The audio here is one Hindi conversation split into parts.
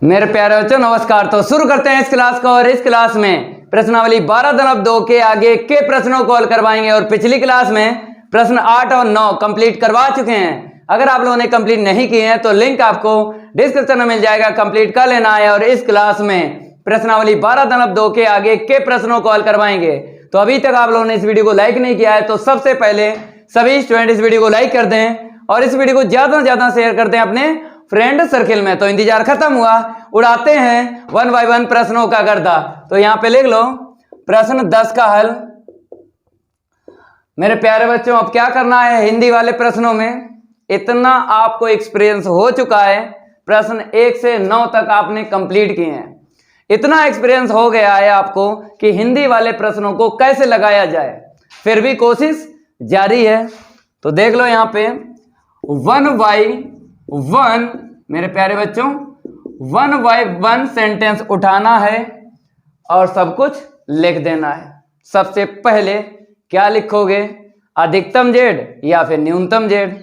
मेरे प्यारे बच्चों नमस्कार। तो शुरू करते हैं इस क्लास को। और इस क्लास में प्रश्नावली 12-2 के आगे के प्रश्नों को हल करवाएंगे। और पिछली क्लास में प्रश्न 8 और 9 कंप्लीट करवा चुके हैं। अगर आप लोगों ने कंप्लीट नहीं किए हैं तो लिंक आपको डिस्क्रिप्शन में मिल जाएगा, कंप्लीट कर लेना है। और इस क्लास में प्रश्नावली 12-2 के आगे के प्रश्नों को हल करवाएंगे। तो अभी तक आप लोगों ने इस वीडियो को लाइक नहीं किया है तो सबसे पहले सभी स्टूडेंट इस वीडियो को लाइक कर दें और इस वीडियो को ज्यादा से ज्यादा शेयर कर दें अपने फ्रेंड सर्किल में। तो इंतजार खत्म हुआ, उड़ाते हैं 1 बाय 1 प्रश्नों का गर्दा। तो यहां पे लिख लो प्रश्न 10 का हल। मेरे प्यारे बच्चों अब क्या करना है, हिंदी वाले प्रश्नों में इतना आपको एक्सपीरियंस हो चुका है, प्रश्न 1 से 9 तक आपने कंप्लीट किए हैं। इतना एक्सपीरियंस हो गया है आपको कि हिंदी वाले प्रश्नों को कैसे लगाया जाए। फिर भी कोशिश जारी है। तो देख लो यहां पे 1 बाय 1 मेरे प्यारे बच्चों 1 बाय 1 सेंटेंस उठाना है और सब कुछ लिख देना है। सबसे पहले क्या लिखोगे, अधिकतम जेड या फिर न्यूनतम जेड।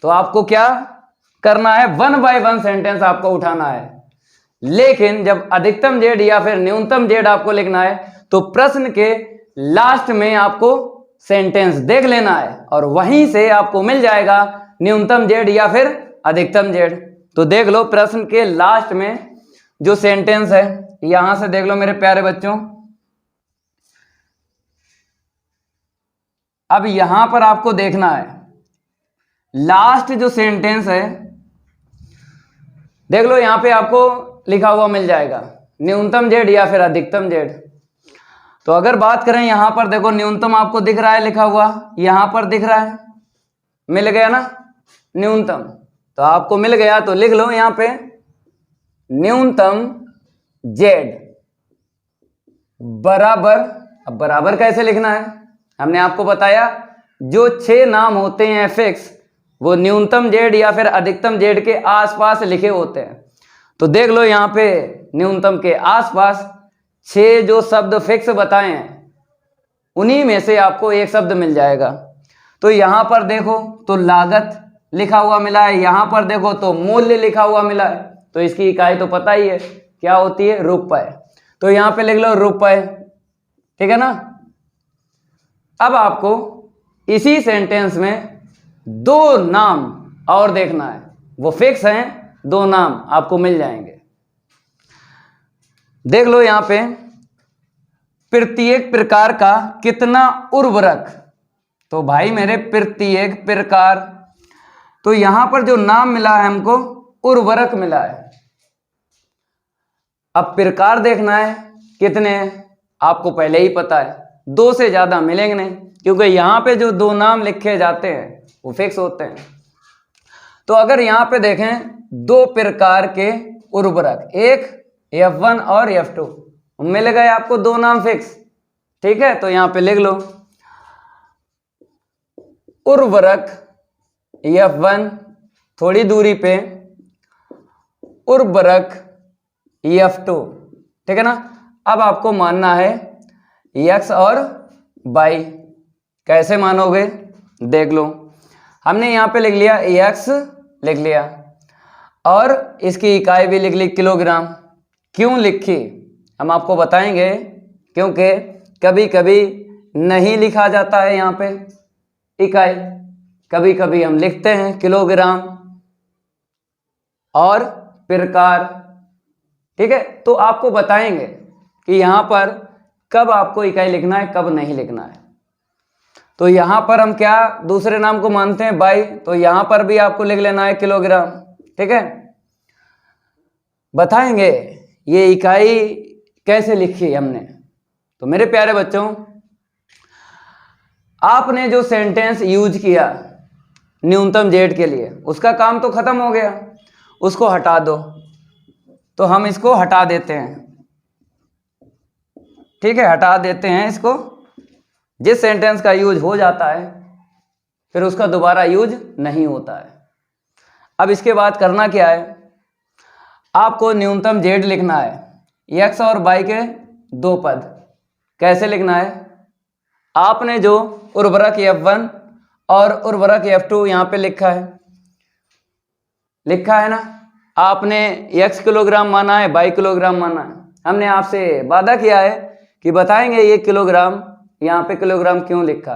तो आपको क्या करना है, 1 बाय 1 सेंटेंस आपको उठाना है। लेकिन जब अधिकतम जेड या फिर न्यूनतम जेड आपको लिखना है तो प्रश्न के लास्ट में आपको सेंटेंस देख लेना है और वहीं से आपको मिल जाएगा न्यूनतम जेड या फिर अधिकतम जेड। तो देख लो प्रश्न के लास्ट में जो सेंटेंस है, यहां से देख लो मेरे प्यारे बच्चों। अब यहां पर आपको देखना है लास्ट जो सेंटेंस है, देख लो यहां पे आपको लिखा हुआ मिल जाएगा न्यूनतम जेड या फिर अधिकतम जेड। तो अगर बात करें यहां पर देखो न्यूनतम आपको दिख रहा है लिखा हुआ, यहां पर दिख रहा है, मिल गया ना न्यूनतम। तो आपको मिल गया तो लिख लो यहां पे न्यूनतम जेड बराबर। अब बराबर कैसे लिखना है, हमने आपको बताया जो 6 नाम होते हैं फिक्स वो न्यूनतम जेड या फिर अधिकतम जेड के आसपास लिखे होते हैं। तो देख लो यहां पे न्यूनतम के आसपास 6 जो शब्द फिक्स बताए हैं उन्हीं में से आपको एक शब्द मिल जाएगा। तो यहां पर देखो तो लागत लिखा हुआ मिला है, यहां पर देखो तो मूल्य लिखा हुआ मिला है। तो इसकी इकाई तो पता ही है क्या होती है, रुपए। तो यहां पे लिख लो रुपए, ठीक है ना। अब आपको इसी सेंटेंस में 2 नाम और देखना है, वो फिक्स हैं, 2 नाम आपको मिल जाएंगे। देख लो यहां पे प्रत्येक प्रकार का कितना उर्वरक। तो भाई मेरे प्रत्येक प्रकार, तो यहां पर जो नाम मिला है हमको उर्वरक मिला है। अब प्रकार देखना है कितने हैं, आपको पहले ही पता है 2 से ज्यादा मिलेंगे नहीं, क्योंकि यहां पे जो 2 नाम लिखे जाते हैं वो फिक्स होते हैं। तो अगर यहां पे देखें 2 प्रकार के उर्वरक, एक F1 और F2, मिल गए आपको 2 नाम फिक्स, ठीक है। तो यहां पे लिख लो उर्वरक F1, थोड़ी दूरी पे उर्वरक F2, ठीक है ना। अब आपको मानना है x और y। कैसे मानोगे, देख लो हमने यहां पे लिख लिया x लिख लिया और इसकी इकाई भी लिख ली किलोग्राम। क्यों लिखी हम आपको बताएंगे, क्योंकि कभी कभी नहीं लिखा जाता है यहां पे इकाई, कभी कभी हम लिखते हैं किलोग्राम और प्रकार, ठीक है। तो आपको बताएंगे कि यहां पर कब आपको इकाई लिखना है कब नहीं लिखना है। तो यहां पर हम क्या दूसरे नाम को मानते हैं बाई, तो यहां पर भी आपको लिख लेना है किलोग्राम, ठीक है। बताएंगे ये इकाई कैसे लिखी हमने। तो मेरे प्यारे बच्चों आपने जो सेंटेंस यूज किया न्यूनतम जेड के लिए उसका काम तो खत्म हो गया, उसको हटा दो। तो हम इसको हटा देते हैं, ठीक है, हटा देते हैं इसको। जिस सेंटेंस का यूज हो जाता है फिर उसका दोबारा यूज नहीं होता है। अब इसके बाद करना क्या है, आपको न्यूनतम जेड लिखना है x और y के 2 पद। कैसे लिखना है, आपने जो उर्वरक F1 और उर्वरक F2 यहां पे लिखा है ना, आपने x किलोग्राम माना है, y किलोग्राम माना है। हमने आपसे वादा किया है कि बताएंगे ये किलोग्राम, यहाँ पे किलोग्राम क्यों लिखा।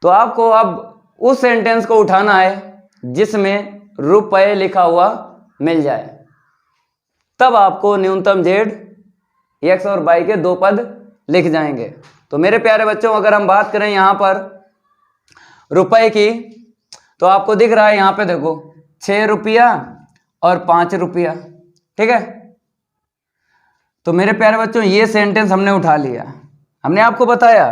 तो आपको अब उस सेंटेंस को उठाना है जिसमें रुपए लिखा हुआ मिल जाए, तब आपको न्यूनतम z, x और y के 2 पद लिख जाएंगे। तो मेरे प्यारे बच्चों, अगर हम बात करें यहाँ पर रुपए की, तो आपको दिख रहा है यहाँ पे देखो 6 रुपया और 5 रुपया, ठीक है। तो मेरे प्यारे बच्चों, ये सेंटेंस हमने उठा लिया। हमने आपको बताया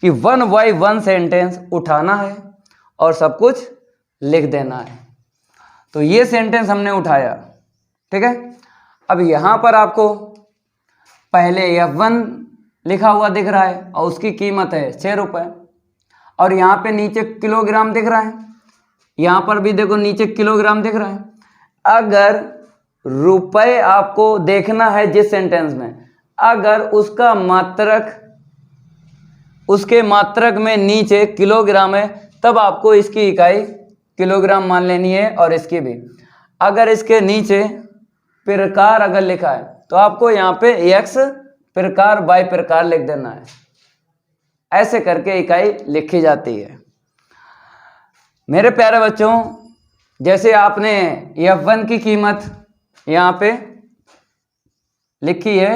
कि 1 बाय 1 सेंटेंस उठाना है और सब कुछ लिख देना है। तो ये सेंटेंस हमने उठाया, ठीक है। अब यहाँ पर आपको पहले F1 लिखा हुआ दिख रहा है और उसकी कीमत है 6 रुपये, और यहाँ पे नीचे किलोग्राम दिख रहा है, यहाँ पर भी देखो नीचे किलोग्राम दिख रहा है। अगर रुपए आपको देखना है जिस सेंटेंस में, अगर उसका मात्रक, उसके मात्रक में नीचे किलोग्राम है, तब आपको इसकी इकाई किलोग्राम मान लेनी है, और इसकी भी। अगर इसके नीचे प्रकार अगर लिखा है तो आपको यहाँ पे x प्रकार y प्रकार लिख देना है। ऐसे करके इकाई लिखी जाती है। मेरे प्यारे बच्चों, जैसे आपने F1 की कीमत यहाँ पे लिखी है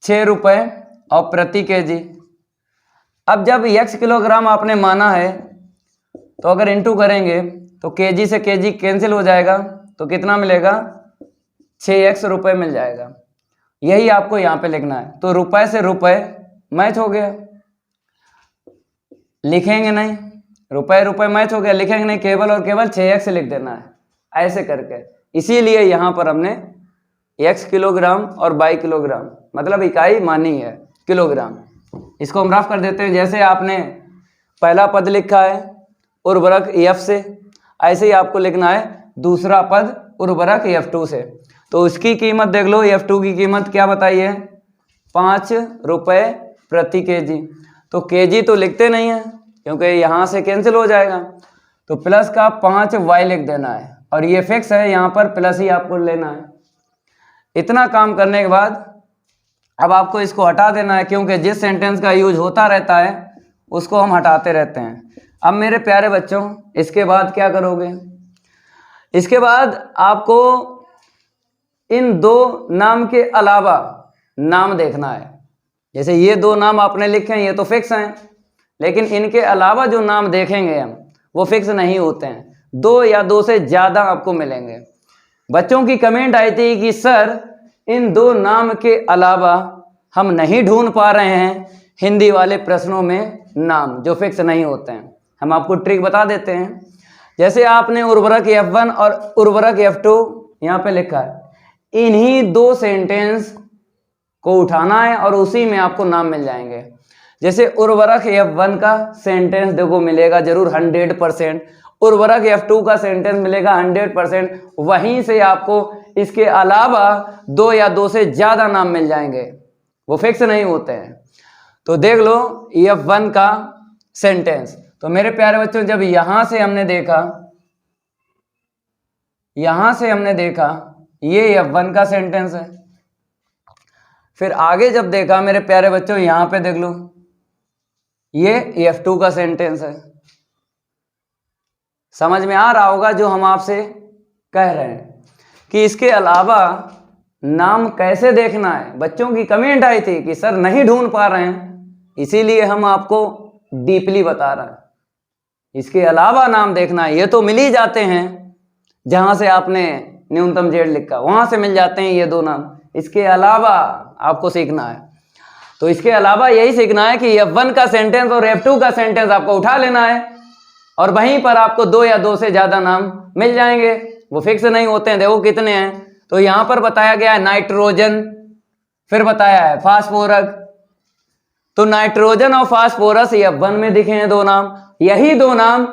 6 रुपये और प्रति केजी। अब जब x किलोग्राम आपने माना है तो अगर इंटू करेंगे तो केजी से केजी कैंसिल हो जाएगा, तो कितना मिलेगा, 6x रुपये मिल जाएगा। यही आपको यहाँ पे लिखना है। तो रुपए से रुपए मैच हो गया, लिखेंगे नहीं, रुपए रुपए मैच हो गया, लिखेंगे नहीं, केवल और केवल 6x लिख देना है, ऐसे करके। इसीलिए यहाँ पर हमने x किलोग्राम और y किलोग्राम मतलब इकाई मानी है किलोग्राम। इसको हम रफ कर देते हैं। जैसे आपने पहला पद लिखा है उर्वरक F से, ऐसे ही आपको लिखना है दूसरा पद उर्वरक F2 से। तो उसकी कीमत देख लो, F2 की कीमत क्या बताई है, 5 रुपये प्रति केजी। तो केजी तो लिखते नहीं है क्योंकि यहाँ से कैंसिल हो जाएगा, तो प्लस का 5y लिख देना है, और ये फिक्स है, यहाँ पर प्लस ही आपको लेना है। इतना काम करने के बाद अब आपको इसको हटा देना है, क्योंकि जिस सेंटेंस का यूज होता रहता है उसको हम हटाते रहते हैं। अब मेरे प्यारे बच्चों, इसके बाद क्या करोगे, इसके बाद आपको इन 2 नाम के अलावा नाम देखना है। जैसे ये 2 नाम आपने लिखे हैं, ये तो फिक्स हैं, लेकिन इनके अलावा जो नाम देखेंगे हम, वो फिक्स नहीं होते हैं। 2 या 2 से ज़्यादा आपको मिलेंगे। बच्चों की कमेंट आई थी कि सर इन 2 नाम के अलावा हम नहीं ढूंढ पा रहे हैं हिंदी वाले प्रश्नों में नाम जो फिक्स नहीं होते हैं। हम आपको ट्रिक बता देते हैं। जैसे आपने उर्वरक F1 और उर्वरक F2 यहाँ पे लिखा है, इन्हीं 2 सेंटेंस को उठाना है और उसी में आपको नाम मिल जाएंगे। जैसे उर्वरक F1 का सेंटेंस देखो मिलेगा जरूर 100%, उर्वरक F2 का सेंटेंस मिलेगा 100%। वहीं से आपको इसके अलावा 2 या 2 से ज़्यादा नाम मिल जाएंगे, वो फिक्स नहीं होते हैं। तो देख लो F1 का सेंटेंस। तो मेरे प्यारे बच्चों, जब यहाँ से हमने देखा ये F1 का सेंटेंस है, फिर आगे जब देखा मेरे प्यारे बच्चों, यहाँ पे देख लो ये F2 का सेंटेंस है। समझ में आ रहा होगा जो हम आपसे कह रहे हैं कि इसके अलावा नाम कैसे देखना है। बच्चों की कमेंट आई थी कि सर नहीं ढूंढ पा रहे हैं, इसीलिए हम आपको डीपली बता रहे हैं। इसके अलावा नाम देखना है, ये तो मिल ही जाते हैं, जहां से आपने न्यूनतम z लिखा वहां से मिल जाते हैं ये 2 नाम। इसके अलावा आपको सीखना है। तो इसके अलावा यही सीखना है कि F1 का सेंटेंस और F2 का सेंटेंस आपको उठा लेना है, और वहीं पर आपको 2 या 2 से ज्यादा नाम मिल जाएंगे, वो फिक्स नहीं होते हैं। देखो कितने हैं, तो यहां पर बताया गया है नाइट्रोजन, फिर बताया है फास्फोरस। तो नाइट्रोजन और फास्फोरस F1 में दिखे हैं 2 नाम, यही 2 नाम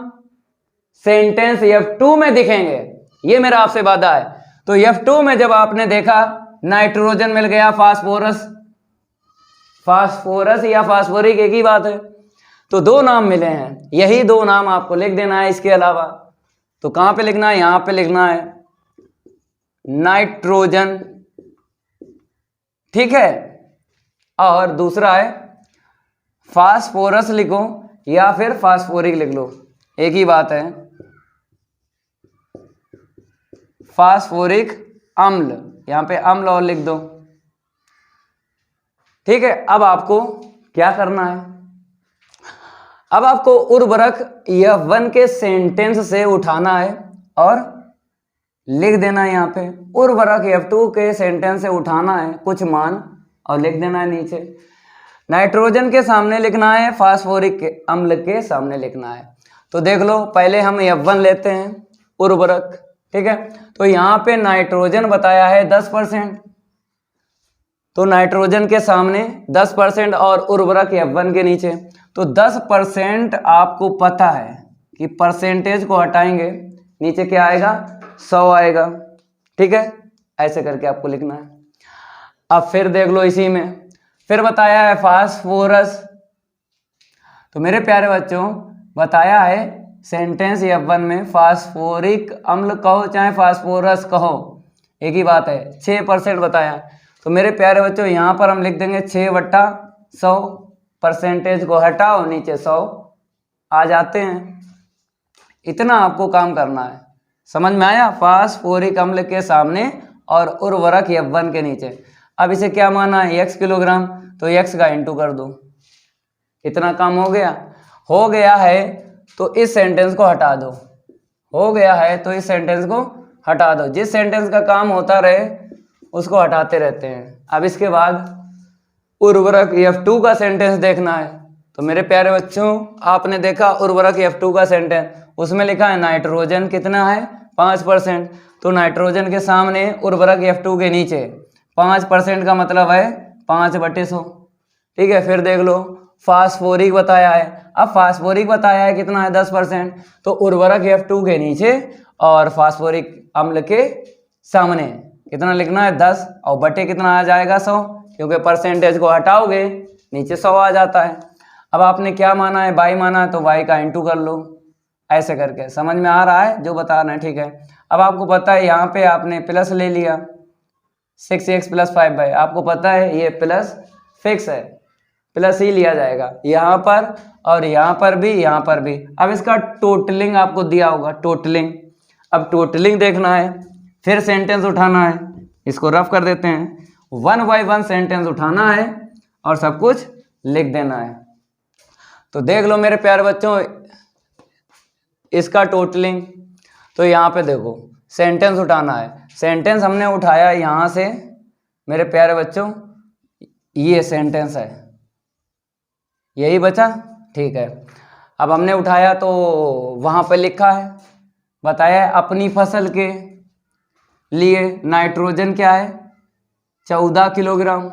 सेंटेंस F2 में दिखेंगे, ये मेरा आपसे वादा है। तो F2 में जब आपने देखा नाइट्रोजन मिल गया, फास्फोरस या फास्फोरिक एक ही बात है, तो 2 नाम मिले हैं, यही 2 नाम आपको लिख देना है। इसके अलावा तो कहाँ पे लिखना है, यहाँ पे लिखना है नाइट्रोजन, ठीक है। और दूसरा है फास्फोरस लिखो या फिर फास्फोरिक लिख लो, एक ही बात है, फास्फोरिक अम्ल, यहां पे अम्ल और लिख दो, ठीक है। अब आपको क्या करना है, अब आपको उर्वरक F1 के सेंटेंस से उठाना है और लिख देना है। यहां पे उर्वरक F2 के सेंटेंस से उठाना है कुछ मान और लिख देना है नीचे। नाइट्रोजन के सामने लिखना है, फास्फोरिक अम्ल के सामने लिखना है। तो देख लो, पहले हम F1 लेते हैं उर्वरक, ठीक है। तो यहाँ पे नाइट्रोजन बताया है 10%, तो नाइट्रोजन के सामने 10% और उर्वरक F1 के नीचे, तो 10% आपको पता है कि परसेंटेज को हटाएंगे नीचे क्या आएगा, 100 आएगा, ठीक है। ऐसे करके आपको लिखना है। अब फिर देख लो, इसी में फिर बताया है फास्फोरस। तो मेरे प्यारे बच्चों, बताया है सेंटेंस F1 में फास्फोरिक अम्ल कहो चाहे फास्फोरस कहो, एक ही बात है, 6% बताया। तो मेरे प्यारे बच्चों, यहाँ पर हम लिख देंगे 6/100, परसेंटेज को हटाओ, नीचे 100 आ जाते हैं। इतना आपको काम करना है, समझ में आया। फास्फोरिक अम्ल के सामने और उर्वरक F1 के नीचे। अब इसे क्या माना है, x किलोग्राम, तो x का इंटू कर दो, इतना काम हो गया है। तो इस सेंटेंस को हटा दो, हो गया है तो इस सेंटेंस को हटा दो। जिस सेंटेंस का काम होता रहे उसको हटाते रहते हैं। अब इसके बाद उर्वरक F2 का सेंटेंस देखना है। तो मेरे प्यारे बच्चों, आपने देखा उर्वरक F2 का सेंटेंस, उसमें लिखा है नाइट्रोजन कितना है, 5%। तो नाइट्रोजन के सामने उर्वरक F2 के नीचे 5% का मतलब है 5/100, ठीक है। फिर देख लो, फास्फोरिक बताया है। अब फास्फोरिक बताया है कितना है, 10%, तो उर्वरक F2 के नीचे और फास्फोरिक अम्ल के सामने कितना लिखना है, 10, और बटे कितना आ जाएगा, 100, क्योंकि परसेंटेज को हटाओगे नीचे 100 आ जाता है। अब आपने क्या माना है, y माना है, तो y का इंटू कर लो, ऐसे करके। समझ में आ रहा है जो बता रहे हैं, ठीक है। अब आपको पता है यहाँ पे आपने प्लस ले लिया, 6x + 5y, आपको पता है ये प्लस फिक्स है, प्लस ही लिया जाएगा यहाँ पर और यहाँ पर भी, यहाँ पर भी। अब इसका टोटलिंग आपको दिया होगा, टोटलिंग। अब टोटलिंग देखना है, फिर सेंटेंस उठाना है, इसको रफ कर देते हैं, 1 by 1 सेंटेंस उठाना है और सब कुछ लिख देना है। तो देख लो मेरे प्यारे बच्चों, इसका टोटलिंग। तो यहाँ पे देखो, सेंटेंस उठाना है, सेंटेंस हमने उठाया यहाँ से मेरे प्यारे बच्चों, ये सेंटेंस है, यही बचा, ठीक है। अब हमने उठाया तो वहाँ पे लिखा है, बताया है अपनी फसल के लिए नाइट्रोजन क्या है, 14 किलोग्राम।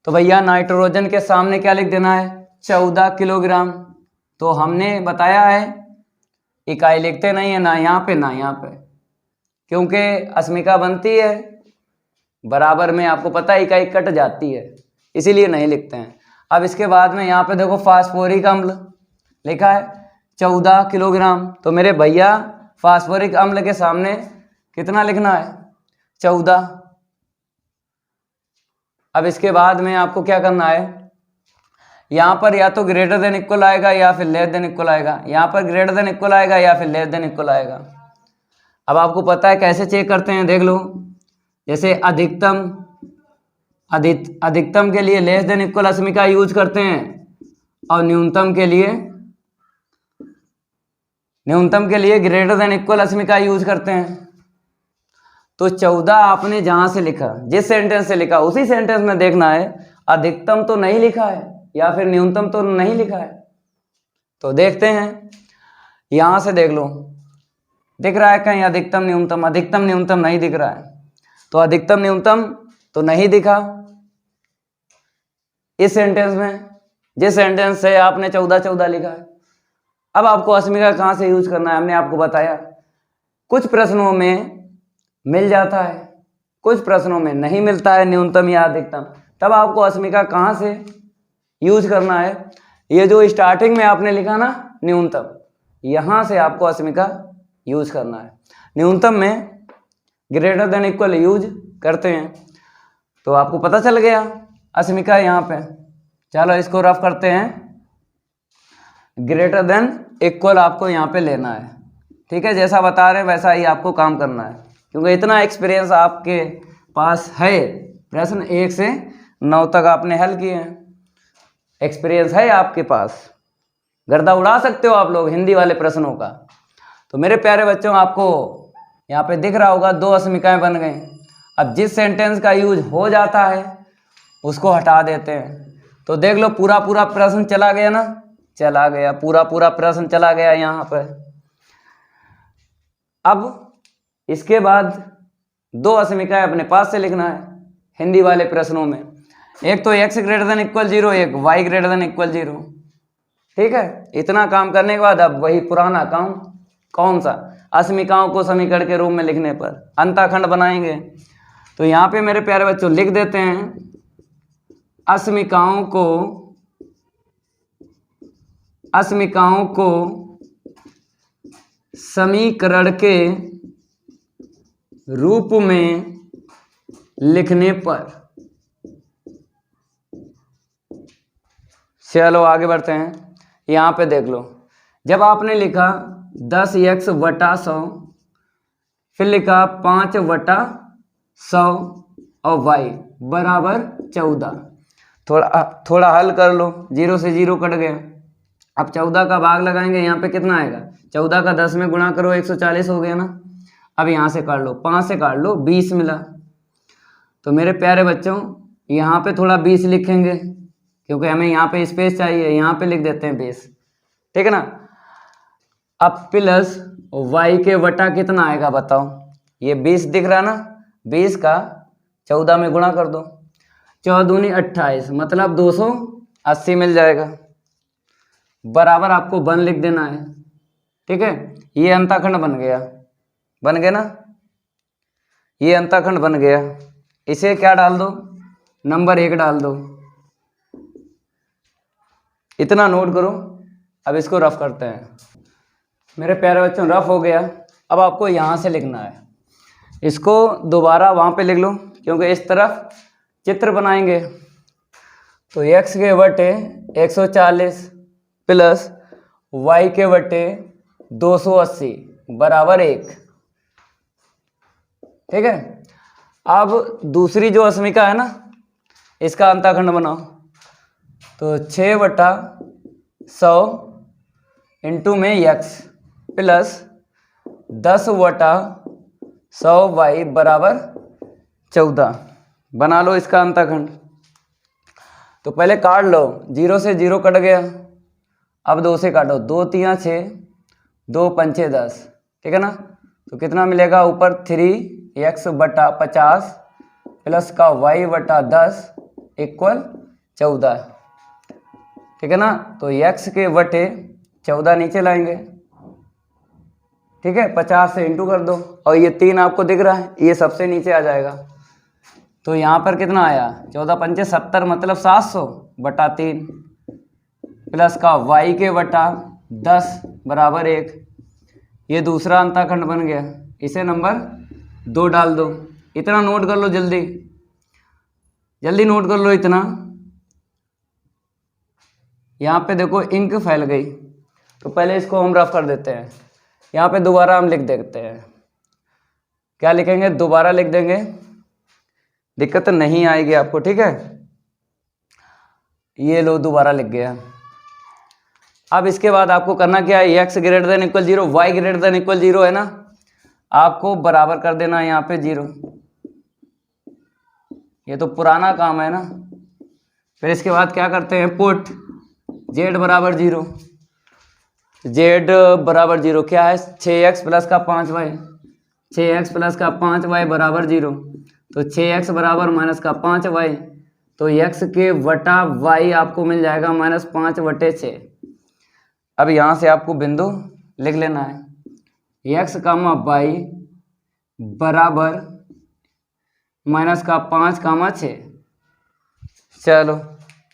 तो भैया नाइट्रोजन के सामने क्या लिख देना है, 14 किलोग्राम। तो हमने बताया है इकाई लिखते नहीं है, ना यहाँ पे ना यहाँ पे, क्योंकि अस्मिका बनती है बराबर में, आपको पता है इकाई कट जाती है, इसीलिए नहीं लिखते हैं। अब इसके बाद में यहाँ पे देखो फास्फोरिक अम्ल लिखा है 14 किलोग्राम। तो मेरे भैया फास्फोरिक अम्ल के सामने कितना लिखना है, 14। अब इसके बाद में आपको क्या करना है, यहाँ पर या तो ग्रेटर देन इक्वल आएगा या फिर लेस देन इक्वल आएगा, यहाँ पर ग्रेटर देन इक्वल आएगा या फिर लेस देन इक्वल आएगा। अब आपको पता है कैसे चेक करते हैं, देख लो, जैसे अधिकतम के लिए लेस देन इक्वल अस्मिका यूज करते हैं और न्यूनतम के लिए ग्रेटर देन इक्वल अस्मिका यूज करते हैं। तो 14 आपने जहां से लिखा, जिस सेंटेंस से लिखा उसी सेंटेंस में देखना है अधिकतम तो नहीं लिखा है या फिर न्यूनतम तो नहीं लिखा है। तो देखते हैं, यहां से देख लो, दिख रहा है कहीं अधिकतम न्यूनतम नहीं दिख रहा है, तो अधिकतम न्यूनतम तो नहीं दिखा इस सेंटेंस में, जिस सेंटेंस से आपने 14 लिखा है। अब आपको अस्मिका कहां से यूज करना है, हमने आपको बताया, कुछ प्रश्नों में मिल जाता है, कुछ प्रश्नों में नहीं मिलता है न्यूनतम या अधिकतम, तब आपको अस्मिका कहां से यूज करना है, ये जो स्टार्टिंग में आपने लिखा ना न्यूनतम, यहां से आपको अस्मिका यूज करना है। न्यूनतम में ग्रेटर देन इक्वल यूज करते हैं। तो आपको पता चल गया असमिका यहाँ पे। चलो इसको रफ करते हैं। ग्रेटर देन इक्वल आपको यहाँ पे लेना है, ठीक है, जैसा बता रहे हैं वैसा ही आपको काम करना है, क्योंकि इतना एक्सपीरियंस आपके पास है। प्रश्न 1 से 9 तक आपने हल किए हैं, एक्सपीरियंस है आपके पास, गर्दा उड़ा सकते हो आप लोग हिंदी वाले प्रश्नों का। तो मेरे प्यारे बच्चों, आपको यहाँ पे दिख रहा होगा 2 असमिकाएं बन गई। अब जिस सेंटेंस का यूज हो जाता है उसको हटा देते हैं। तो देख लो पूरा पूरा प्रश्न चला गया ना, चला गया, पूरा पूरा प्रश्न चला गया यहाँ पर। अब इसके बाद 2 असमिकाएं अपने पास से लिखना है हिंदी वाले प्रश्नों में। एक तो x ग्रेटर देन इक्वल 0, एक y ग्रेटर देन इक्वल 0, ठीक है। इतना काम करने के बाद अब वही पुराना काम, कौन सा, असमिकाओं को समीकरण के रूप में लिखने पर अंताखंड बनाएंगे। तो यहाँ पे मेरे प्यारे बच्चों लिख देते हैं असमिकाओं को समीकरण के रूप में लिखने पर। चलो आगे बढ़ते हैं। यहाँ पे देख लो, जब आपने लिखा 10x बटा 100, फिर लिखा 5 बटा 100 और y बराबर 14। थोड़ा हल कर लो, 0 से 0 कट गया। अब 14 का भाग लगाएंगे, यहाँ पे कितना आएगा, 14 का 10 में गुणा करो 140 हो गया ना। अब यहाँ से काट लो, 5 से काट लो, 20 मिला। तो मेरे प्यारे बच्चों यहाँ पे थोड़ा 20 लिखेंगे, क्योंकि हमें यहाँ पे स्पेस चाहिए, यहाँ पे लिख देते हैं 20, ठीक है ना। अब प्लस y के वटा कितना आएगा बताओ, ये 20 दिख रहा ना, 20 का 14 में गुणा कर दो, 14 दूनी 28, मतलब 280 मिल जाएगा। बराबर आपको 1 लिख देना है, ठीक है। ये अंताखंड बन गया, बन गया ना, ये अंताखंड बन गया। इसे क्या डाल दो, नंबर 1 डाल दो। इतना नोट करो। अब इसको रफ करते हैं। मेरे प्यारे बच्चों रफ हो गया। अब आपको यहाँ से लिखना है, इसको दोबारा वहाँ पे लिख लो, क्योंकि इस तरफ चित्र बनाएंगे। तो x के वटे 140 प्लस y के वटे 280 बराबर 1, ठीक है। अब दूसरी जो असमिका है ना, इसका अंताखंड बनाओ। तो 6 बटा 100 इंटू में x प्लस 10 बटा 100 y बराबर 14, बना लो इसका अंताखंड। तो पहले काट लो, 0 से 0 कट गया। अब 2 से काटो, 2 तिया 6, 2 पंचे 10, ठीक है ना। तो कितना मिलेगा, ऊपर 3x बटा 50 प्लस का y बटा 10 इक्वल 14, ठीक है ना। तो x के बटे 14 नीचे लाएंगे, ठीक है, 50 से इंटू कर दो, और ये 3 आपको दिख रहा है, ये सबसे नीचे आ जाएगा। तो यहाँ पर कितना आया, 14 पंचे 70, मतलब 700 बटा 3 प्लस का y के बटा 10 बराबर 1। ये दूसरा अंताखंड बन गया, इसे नंबर 2 डाल दो। इतना नोट कर लो, जल्दी जल्दी नोट कर लो इतना। यहाँ पे देखो इंक फैल गई, तो पहले इसको हम रफ कर देते हैं। यहाँ पे दोबारा हम लिख देते हैं, क्या लिखेंगे, दोबारा लिख देंगे, दिक्कत नहीं आएगी आपको, ठीक है। ये लो दोबारा लिख गया। अब इसके बाद आपको करना क्या है, x greater than equal 0, y greater than equal 0 है ना, आपको बराबर कर देना है यहाँ पे 0। ये तो पुराना काम है ना। फिर इसके बाद क्या करते हैं, पुट z बराबर 0, z बराबर 0 क्या है, 6x प्लस का 5y, 6x प्लस का 5y बराबर 0। तो 6x बराबर माइनस का 5y, तो x के वटा y आपको मिल जाएगा -5 बटे 6। अब यहाँ से आपको बिंदु लिख लेना है, x कामा y बराबर माइनस का 5 कामा 6। चलो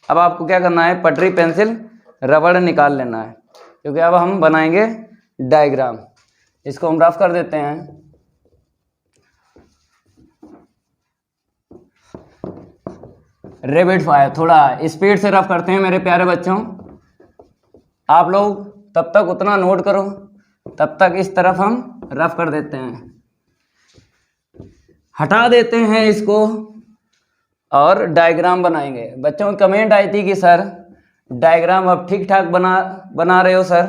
अब आपको क्या करना है, पटरी पेंसिल रबड़ निकाल लेना है, क्योंकि अब हम बनाएंगे डायग्राम। इसको हम रफ कर देते हैं। रैपिड फायर, थोड़ा स्पीड से रफ करते हैं मेरे प्यारे बच्चों। आप लोग तब तक उतना नोट करो, तब तक इस तरफ हम रफ कर देते हैं, हटा देते हैं इसको और डायग्राम बनाएंगे। बच्चों की कमेंट आई थी कि सर डायग्राम अब ठीक ठाक बना रहे हो सर,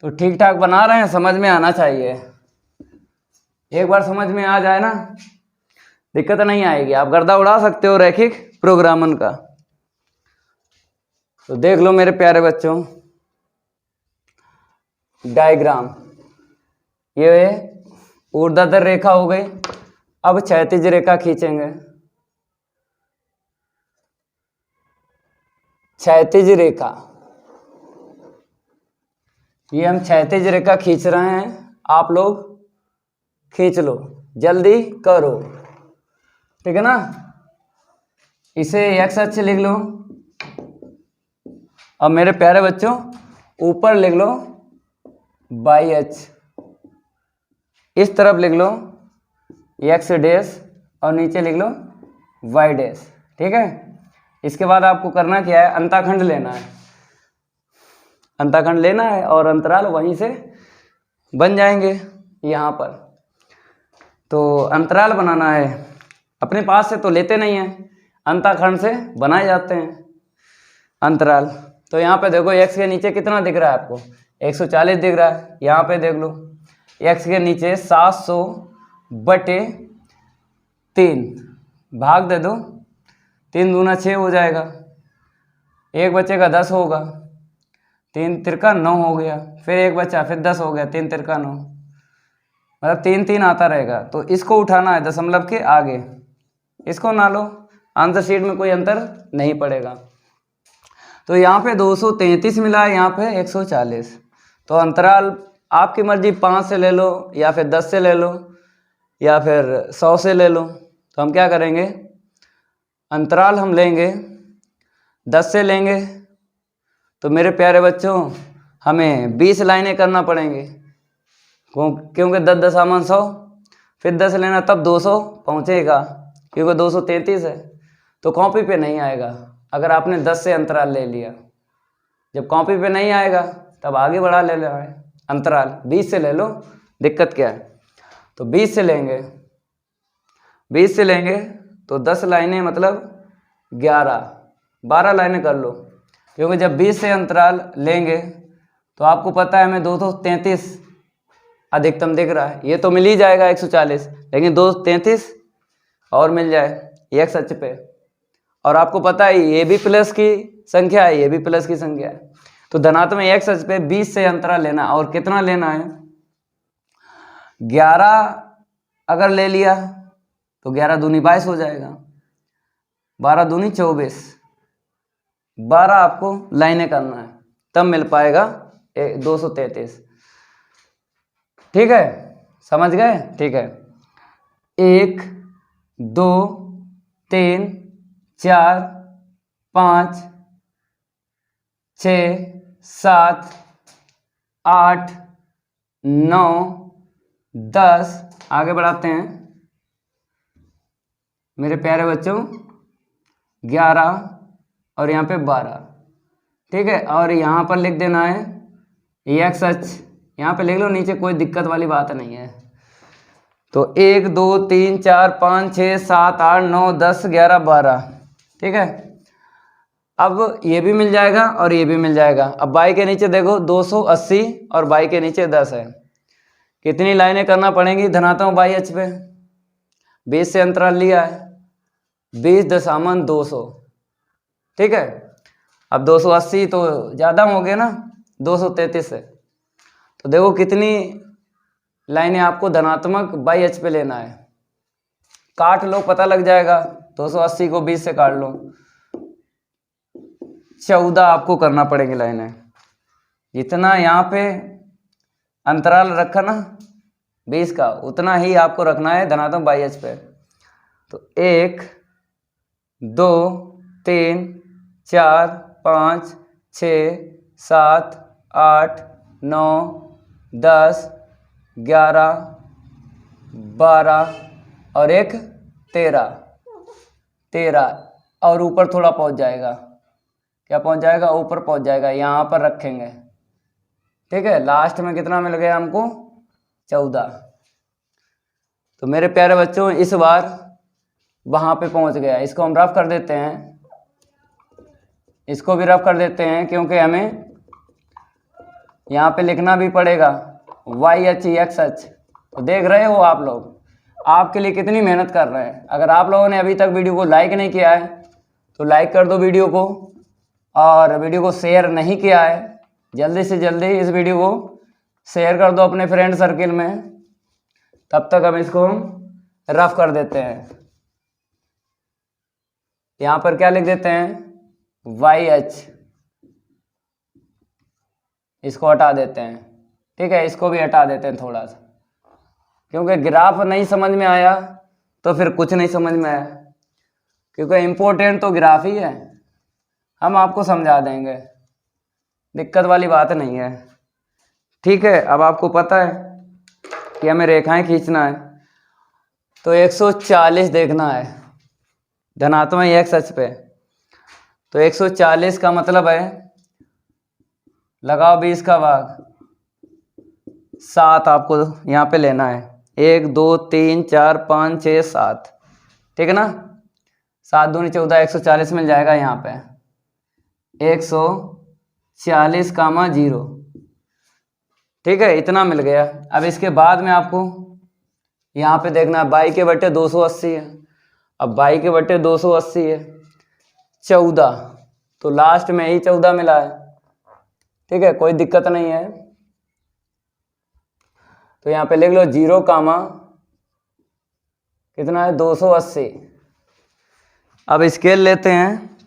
तो ठीक ठाक बना रहे हैं, समझ में आना चाहिए। एक बार समझ में आ जाए ना, दिक्कत नहीं आएगी, आप गर्दा उड़ा सकते हो रैखिक प्रोग्रामन का। तो देख लो मेरे प्यारे बच्चों, डायग्राम, ये ऊर्ध्वाधर रेखा हो गई। अब क्षैतिज रेखा खींचेंगे, क्षैतिज रेखा, ये हम क्षैतिज रेखा खींच रहे हैं, आप लोग खींच लो, जल्दी करो, ठीक है ना। इसे एक्स अक्ष लिख लो। अब मेरे प्यारे बच्चों ऊपर लिख लो वाई अक्ष, इस तरफ लिख लो एक्स डैश और नीचे लिख लो वाई डैश, ठीक है। इसके बाद आपको करना क्या है, अंताखंड लेना है, अंताखंड लेना है और अंतराल वहीं से बन जाएंगे यहाँ पर। तो अंतराल बनाना है, अपने पास से तो लेते नहीं हैं, अंताखंड से बनाए जाते हैं अंतराल। तो यहाँ पे देखो x के नीचे कितना दिख रहा है आपको, 140 दिख रहा है। यहाँ पे देख लो x के नीचे 700/3 भाग दे दो, 3 दूना 6 हो जाएगा, एक बच्चे का 10 होगा, 3 तिरका 9 हो गया, फिर एक बच्चा, फिर 10 हो गया, 3 तिरका 9, मतलब 3 3 आता रहेगा। तो इसको उठाना है दशमलव के आगे, इसको ना लो, आंसर शीट में कोई अंतर नहीं पड़ेगा। तो यहाँ पे 233 मिला है, यहाँ पे 140। तो अंतराल आपकी मर्जी, 5 से ले लो या फिर 10 से ले लो या फिर 100 से ले लो। तो हम क्या करेंगे, अंतराल हम लेंगे 10 से लेंगे। तो मेरे प्यारे बच्चों हमें 20 लाइनें करना पड़ेंगे, क्योंकि 10 दशामन 100, फिर 10 लेना तब 200 पहुँचेगा, क्योंकि 233 है। तो कॉपी पे नहीं आएगा अगर आपने 10 से अंतराल ले लिया, जब कॉपी पे नहीं आएगा तब आगे बढ़ा ले लेना है अंतराल। 20 से ले लो, दिक्कत क्या है। तो 20 से लेंगे, 20 से लेंगे तो 10 लाइनें मतलब 11, 12 लाइनें कर लो, क्योंकि जब 20 से अंतराल लेंगे तो आपको पता है हमें 233 अधिकतम दिख रहा है, ये तो मिल ही जाएगा 140, लेकिन 233 और मिल जाए एक्स अक्ष पे। और आपको पता है ये भी प्लस की संख्या है, ये भी प्लस की संख्या है। तो धनात्मक एक्स अक्ष पे 20 से अंतराल लेना, और कितना लेना है, 11 अगर ले लिया तो 11 दूनी 22 हो जाएगा, 12 दूनी 24, 12 आपको लाइनें करना है, तब मिल पाएगा 233, ठीक है, समझ गए, ठीक है। 1 2 3 4 5 6 7 8 9 10, आगे बढ़ाते हैं मेरे प्यारे बच्चों, 11 और यहाँ पे 12, ठीक है। और यहाँ पर लिख देना है एक्स अक्ष, यहाँ पे लिख लो नीचे, कोई दिक्कत वाली बात नहीं है। तो 1 2 3 4 5 6 7 8 9 10 11 12, ठीक है। अब ये भी मिल जाएगा और ये भी मिल जाएगा। अब बाई के नीचे देखो 280 और बाई के नीचे 10 है, कितनी लाइनें करना पड़ेंगी धनात्मक बाई अक्ष पे, 20 से अंतराल लिया है, 20.200, ठीक है। अब 280 तो ज़्यादा हो गया ना, 233 है, तो देखो कितनी लाइनें आपको धनात्मक बाई अक्ष पे लेना है, काट लो पता लग जाएगा। 280 को 20 से काट लो, 14 आपको करना पड़ेगी लाइनें। जितना यहाँ पे अंतराल रखा ना 20 का, उतना ही आपको रखना है धनात्मक बाई अक्ष पे। तो 1 2 3 4 5 6 7 8 9 10 11 12 और 1 13, 13 और ऊपर थोड़ा पहुंच जाएगा, क्या पहुंच जाएगा, ऊपर पहुंच जाएगा, यहाँ पर रखेंगे, ठीक है। लास्ट में कितना मिल गया हमको, 14। तो मेरे प्यारे बच्चों इस बार वहाँ पे पहुँच गया। इसको हम रफ कर देते हैं, इसको भी रफ कर देते हैं, क्योंकि हमें यहाँ पे लिखना भी पड़ेगा YHXH। तो देख रहे हो आप लोग, आपके लिए कितनी मेहनत कर रहे हैं। अगर आप लोगों ने अभी तक वीडियो को लाइक नहीं किया है तो लाइक कर दो वीडियो को, और वीडियो को शेयर नहीं किया है जल्दी से जल्दी इस वीडियो को शेयर कर दो अपने फ्रेंड सर्किल में। तब तक हम इसको रफ कर देते हैं। यहाँ पर क्या लिख देते हैं, YH, इसको हटा देते हैं, ठीक है। इसको भी हटा देते हैं थोड़ा सा, क्योंकि ग्राफ नहीं समझ में आया तो फिर कुछ नहीं समझ में आया, क्योंकि इम्पोर्टेंट तो ग्राफ ही है। हम आपको समझा देंगे, दिक्कत वाली बात नहीं है, ठीक है। अब आपको पता है कि हमें रेखाएं खींचना है, तो 140 देखना है धनात्मक एक्स अक्ष पे। तो 140 का मतलब है, लगाओ 20 का भाग 7, आपको यहाँ पे लेना है। 1 2 3 4 5 6 7, ठीक है ना। 7 दूनी 14, 140 मिल जाएगा यहाँ पे, 140,0, ठीक है, इतना मिल गया। अब इसके बाद में आपको यहाँ पे देखना है, 22/280 है। अब 22/280 है 14, तो लास्ट में ही 14 मिला है, ठीक है, कोई दिक्कत नहीं है। तो यहाँ पे लिख लो 0, कितना है, 280। अब स्केल लेते हैं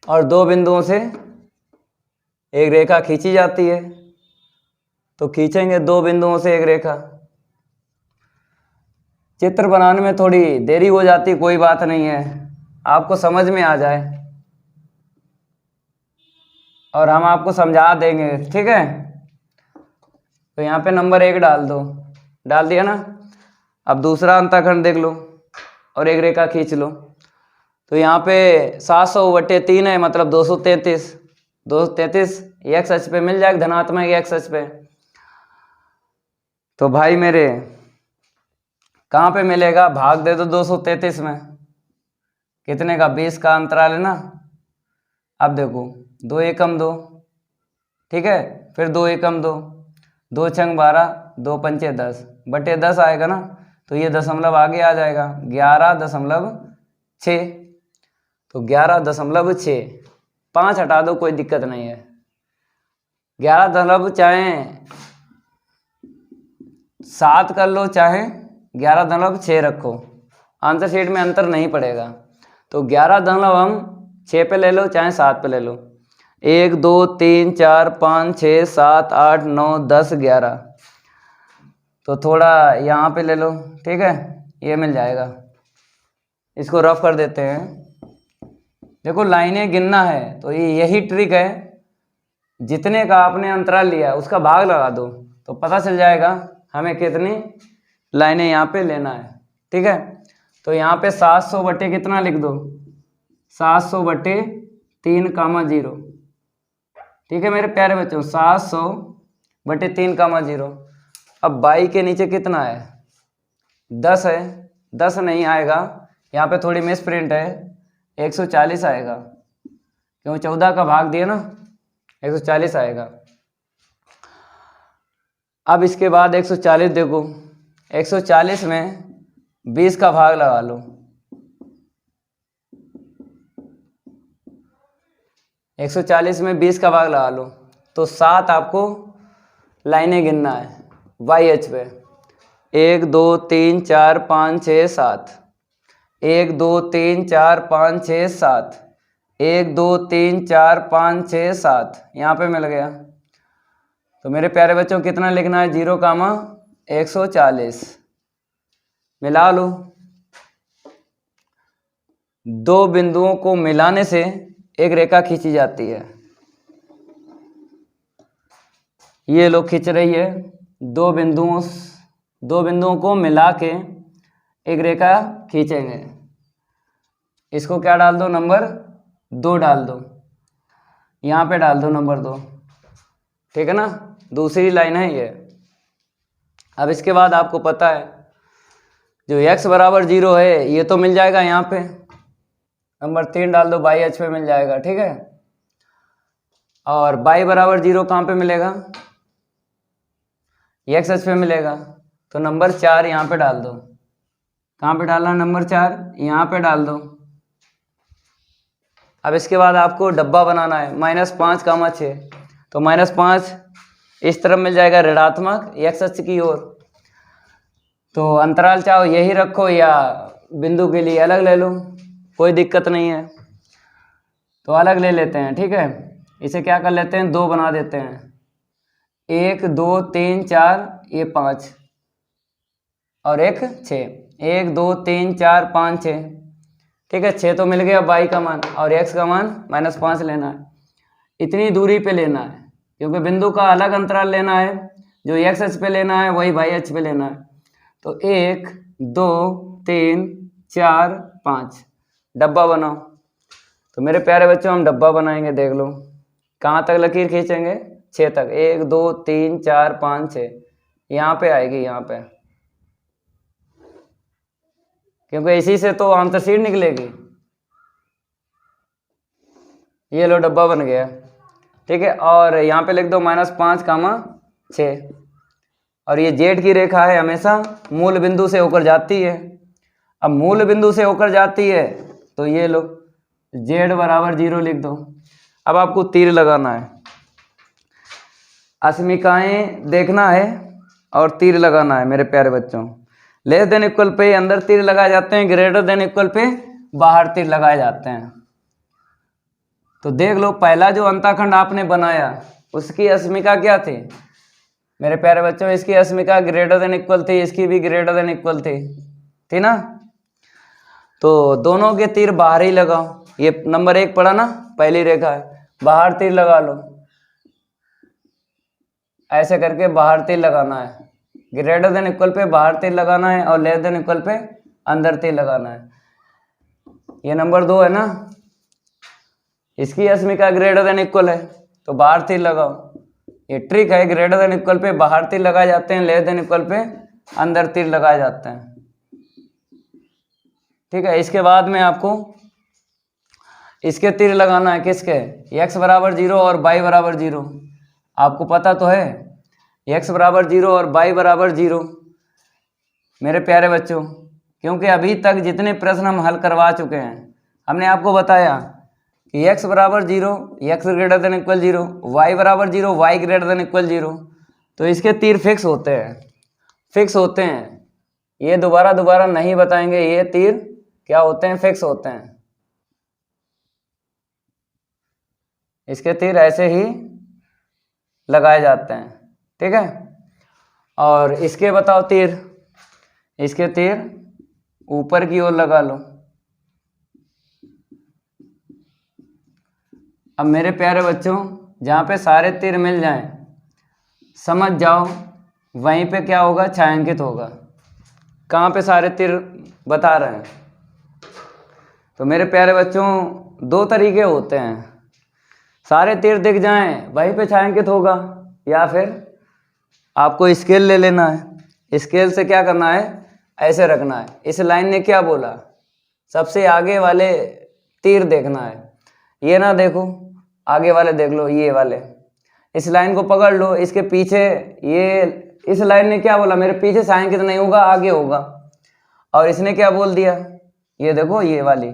और दो बिंदुओं से एक रेखा खींची जाती है, तो खींचेंगे दो बिंदुओं से एक रेखा। चित्र बनाने में थोड़ी देरी हो जाती, कोई बात नहीं है, आपको समझ में आ जाए और हम आपको समझा देंगे, ठीक है। तो यहाँ पे नंबर 1 डाल दो, डाल दिया ना। अब दूसरा अंतःखंड देख लो और एक रेखा खींच लो। तो यहाँ पे 700/3 है, मतलब 233, 233 एक्स अक्ष पे मिल जाएगा, धनात्मक एक्स अक्ष पे। तो भाई मेरे कहाँ पे मिलेगा, भाग दे दो 233 में, कितने का, 20 का अंतराल है ना। अब देखो 2 एकम 2, ठीक है, फिर 2 एकम 2, 2 छंग 12, 2 पंचे 10 बटे 10 आएगा ना। तो ये दशमलव आगे आ जाएगा, 11.6। तो 11.6, 5 हटा दो, कोई दिक्कत नहीं है। 11 चाहे 7 कर लो, चाहे 11.6 रखो, आंसर शीट में अंतर नहीं पड़ेगा। तो 11.6 पे ले लो, चाहे 7 पे ले लो। 1 2 3 4 5 6 7 8 9 10 11, तो थोड़ा यहाँ पे ले लो, ठीक है, ये मिल जाएगा। इसको रफ कर देते हैं। देखो लाइनें गिनना है, तो यही ट्रिक है, जितने का आपने अंतराल लिया उसका भाग लगा दो, तो पता चल जाएगा हमें कितनी लाइनें यहाँ पे लेना है, ठीक है। तो यहाँ पे 700 बटे कितना लिख दो, 700/3, ठीक है मेरे प्यारे बच्चों, 700/3, अब 22 के नीचे कितना है, 10 है, 10 नहीं आएगा, यहाँ पे थोड़ी मिस प्रिंट है, 140 आएगा, क्यों 14 का भाग दिया ना, 140 आएगा। अब इसके बाद 140 देखो, 140 में 20 का भाग लगा लो, 140 में 20 का भाग लगा लो, तो 7 आपको लाइनें गिनना है YH पे। 1 2 3 4 5 6 7, 1 2 3 4 5 6 7, 1 2 3 4 5 6 7, यहाँ पे मिल गया। तो मेरे प्यारे बच्चों कितना लिखना है, 0, 140 मिला लो। दो बिंदुओं को मिलाने से एक रेखा खींची जाती है, ये लोग खींच रही है, दो बिंदुओं को मिला के एक रेखा खींचेंगे, इसको क्या डाल दो, नंबर 2 डाल दो, यहाँ पे डाल दो नंबर 2, ठीक है ना, दूसरी लाइन है ये। अब इसके बाद आपको पता है जो x बराबर 0 है ये तो मिल जाएगा यहाँ पे, नंबर 3 डाल दो, बाई एच पे मिल जाएगा, ठीक है। और y बराबर 0 कहाँ पे मिलेगा, x एच पे मिलेगा, तो नंबर 4 यहाँ पे डाल दो। कहाँ पे डालना, नंबर 4 यहाँ पे डाल दो। अब इसके बाद आपको डब्बा बनाना है, -5, 6, तो -5 इस तरफ मिल जाएगा ऋणात्मक x अक्ष की ओर। तो अंतराल चाहो यही रखो या बिंदु के लिए अलग ले लो, कोई दिक्कत नहीं है, तो अलग ले लेते हैं, ठीक है। इसे क्या कर लेते हैं, 2 बना देते हैं, 1 2 3 4, ये 5 और एक 6, 1 2 3 4 5 6, ठीक है। 6 तो मिल गया y का मान, और x का मान -5 लेना है, इतनी दूरी पे लेना है, क्योंकि बिंदु का अलग अंतराल लेना है, जो x अक्ष पे लेना है वही y अक्ष पे लेना है। तो 1 2 3 4 5 डब्बा बनाओ। तो मेरे प्यारे बच्चों हम डब्बा बनाएंगे, देख लो कहाँ तक लकीर खींचेंगे, 6 तक, 1 2 3 4 5 6, यहाँ पे आएगी, यहाँ पे, क्योंकि इसी से तो आंतरसीड निकलेगी। ये लो डब्बा बन गया, ठीक है। और यहाँ पे लिख दो -5, 6, और ये जेड की रेखा है, हमेशा मूल बिंदु से होकर जाती है। अब मूल बिंदु से होकर जाती है तो ये लो जेड बराबर 0 लिख दो। अब आपको तीर लगाना है, अस्मिकाएं देखना है और तीर लगाना है मेरे प्यारे बच्चों। लेस देन इक्वल पे अंदर तीर लगाए जाते हैं, ग्रेटर देन इक्वल पे बाहर तीर लगाए जाते हैं। तो देख लो पहला जो अंताखंड आपने बनाया उसकी अस्मिका क्या थी मेरे प्यारे बच्चों, इसकी अस्मिका ग्रेटर देन इक्वल थी, इसकी भी ग्रेटर देन इक्वल थी ना। तो दोनों के तीर बाहर ही लगाओ, ये नंबर 1 पड़ा ना, पहली रेखा है, बाहर तीर लगा लो, ऐसे करके बाहर तीर लगाना है, ग्रेटर देन इक्वल पे बाहर तीर लगाना है और लेस देन इक्वल पे अंदर तीर लगाना है। ये नंबर 2 है ना, इसकी अस्मिका ग्रेटर देन इक्वल है तो बाहर तीर लगाओ। ये ट्रिक है, ग्रेटर देन इक्वल पे बाहर तीर लगाए जाते हैं, लेस देन इक्वल पे अंदर तीर लगाए जाते हैं, ठीक है। इसके बाद में आपको इसके तीर लगाना है, किसके, x बराबर 0 और y बराबर 0। आपको पता तो है x बराबर 0 और y बराबर 0 मेरे प्यारे बच्चों, क्योंकि अभी तक जितने प्रश्न हम हल करवा चुके हैं हमने आपको बताया कि x बराबर 0, x greater than equal 0, y बराबर 0, y ग्रेटर देन इक्वल 0, तो इसके तीर फिक्स होते हैं, ये दोबारा नहीं बताएंगे, ये तीर क्या होते हैं, फिक्स होते हैं। इसके तीर ऐसे ही लगाए जाते हैं, ठीक है। और इसके बताओ तीर, इसके तीर ऊपर की ओर लगा लो। अब मेरे प्यारे बच्चों जहाँ पे सारे तीर मिल जाएं समझ जाओ वहीं पे क्या होगा, छायांकित होगा। कहाँ पे सारे तीर बता रहे हैं, तो मेरे प्यारे बच्चों 2 तरीके होते हैं, सारे तीर दिख जाएं वहीं पे छायांकित होगा, या फिर आपको स्केल ले लेना है, स्केल से क्या करना है, ऐसे रखना है। इस लाइन ने क्या बोला, सबसे आगे वाले तीर देखना है, ये ना देखो, आगे वाले देख लो, ये वाले, इस लाइन को पकड़ लो, इसके पीछे ये, इस लाइन ने क्या बोला, मेरे पीछे छायांकित नहीं होगा, आगे होगा। और इसने क्या बोल दिया, ये देखो ये वाली,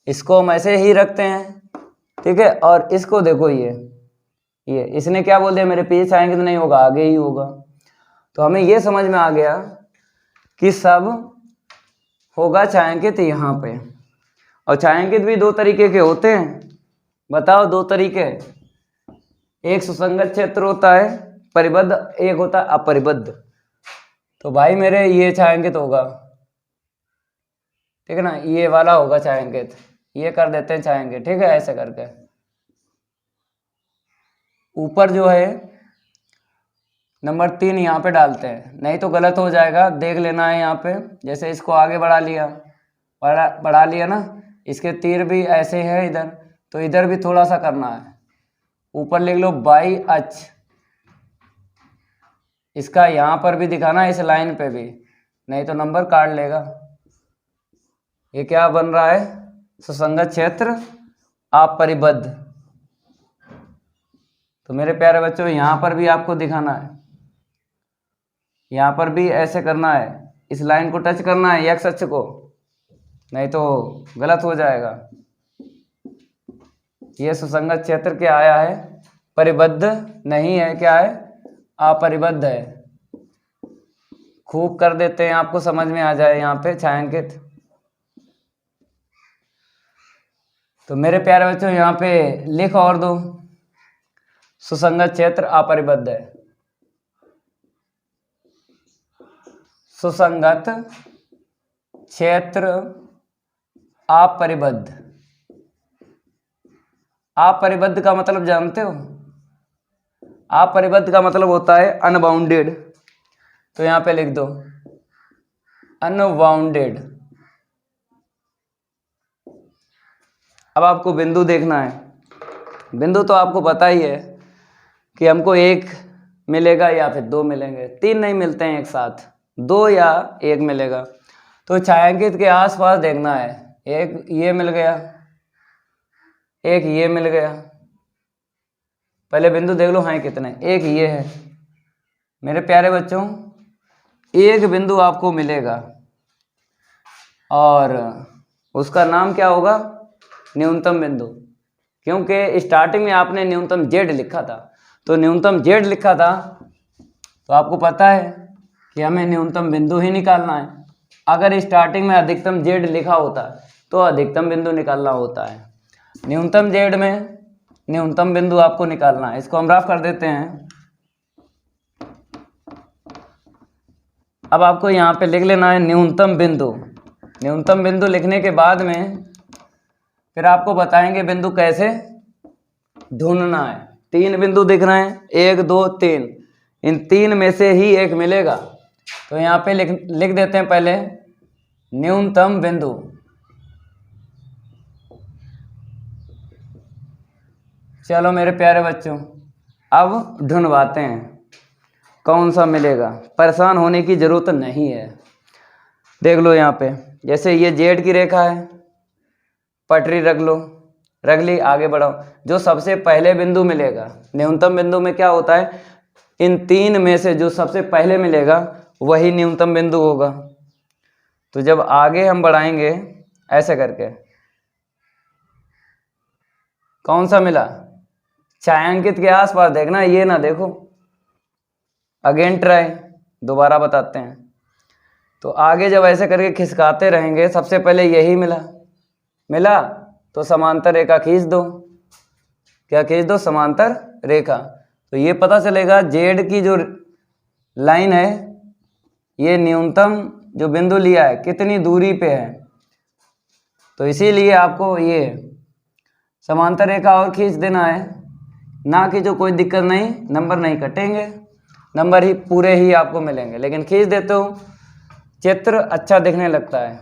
इसको हम ऐसे ही रखते हैं, ठीक है। और इसको देखो ये इसने क्या बोल दिया, मेरे पीछे छायांकित नहीं होगा, आगे ही होगा। तो हमें ये समझ में आ गया कि सब होगा छायांकित यहाँ पे। और छायांकित भी 2 तरीके के होते हैं, बताओ 2 तरीके, एक सुसंगत क्षेत्र होता है परिबद्ध, एक होता है अपरिबद्ध। तो भाई मेरे ये छायांकित होगा, ठीक है ना, ये वाला होगा छायांकित, ये कर देते हैं छायांकित, ठीक है, ऐसे करके। ऊपर जो है नंबर 3 यहाँ पे डालते हैं, नहीं तो गलत हो जाएगा, देख लेना है यहाँ पे। जैसे इसको आगे बढ़ा लिया ना, इसके तीर भी ऐसे है इधर, तो इधर भी थोड़ा सा करना है। ऊपर लिख लो बाई अक्ष, इसका यहाँ पर भी दिखाना इस लाइन पे भी, नहीं तो नंबर काट लेगा। ये क्या बन रहा है, सुसंगत क्षेत्र अपरिबद्ध। तो मेरे प्यारे बच्चों यहाँ पर भी आपको दिखाना है, यहाँ पर भी ऐसे करना है, इस लाइन को टच करना है एक्स अक्ष को, नहीं तो गलत हो जाएगा। ये सुसंगत क्षेत्र क्या आया है, परिबद्ध नहीं है, क्या है, अपरिबद्ध है। खूब कर देते हैं, आपको समझ में आ जाए यहाँ पे छायांकित। तो मेरे प्यारे बच्चों यहाँ पे लिख और दो, सुसंगत क्षेत्र अपरिबद्ध है। सुसंगत क्षेत्र अपरिबद्ध। अपरिबद्ध का मतलब जानते हो, अपरिबद्ध का मतलब होता है अनबाउंडेड। तो यहां पे लिख दो अनबाउंडेड। अब आपको बिंदु देखना है। बिंदु तो आपको पता ही है कि हमको एक मिलेगा या फिर दो मिलेंगे, तीन नहीं मिलते हैं एक साथ, दो या एक मिलेगा। तो छायांकित के आसपास देखना है, एक ये मिल गया, एक ये मिल गया। पहले बिंदु देख लो हैं कितने, एक ये है। मेरे प्यारे बच्चों एक बिंदु आपको मिलेगा और उसका नाम क्या होगा, न्यूनतम बिंदु। क्योंकि स्टार्टिंग में आपने न्यूनतम जेड लिखा था, तो न्यूनतम जेड लिखा था तो आपको पता है कि हमें न्यूनतम बिंदु ही निकालना है। अगर स्टार्टिंग में अधिकतम जेड लिखा होता तो अधिकतम बिंदु निकालना होता है। न्यूनतम जेड में न्यूनतम बिंदु आपको निकालना है। इसको हम रफ कर देते हैं। अब आपको यहाँ पे लिख लेना है न्यूनतम बिंदु। न्यूनतम बिंदु लिखने के बाद में फिर आपको बताएंगे बिंदु कैसे ढूंढना है। तीन बिंदु दिख रहे हैं, एक दो तीन, इन तीन में से ही एक मिलेगा। तो यहाँ पे लिख देते हैं पहले न्यूनतम बिंदु। चलो मेरे प्यारे बच्चों अब ढूंढवाते हैं कौन सा मिलेगा। परेशान होने की जरूरत नहीं है। देख लो यहाँ पे, जैसे ये जेड की रेखा है, पटरी रख लो, रख ली, आगे बढ़ाओ। जो सबसे पहले बिंदु मिलेगा, न्यूनतम बिंदु में क्या होता है, इन तीन में से जो सबसे पहले मिलेगा वही न्यूनतम बिंदु होगा। तो जब आगे हम बढ़ाएंगे ऐसे करके, कौन सा मिला, छायांकित के आसपास देखना, ये ना देखो। अगेन ट्राई, दोबारा बताते हैं। तो आगे जब ऐसे करके खिसकाते रहेंगे, सबसे पहले यही मिला तो समांतर रेखा खींच दो। क्या खींच दो, समांतर रेखा। तो ये पता चलेगा जेड की जो लाइन है, ये न्यूनतम जो बिंदु लिया है कितनी दूरी पे है। तो इसीलिए आपको ये समांतर रेखा और खींच देना है, ना कि जो कोई दिक्कत नहीं, नंबर नहीं कटेंगे, नंबर ही पूरे ही आपको मिलेंगे, लेकिन खींच देते हो चित्र अच्छा दिखने लगता है।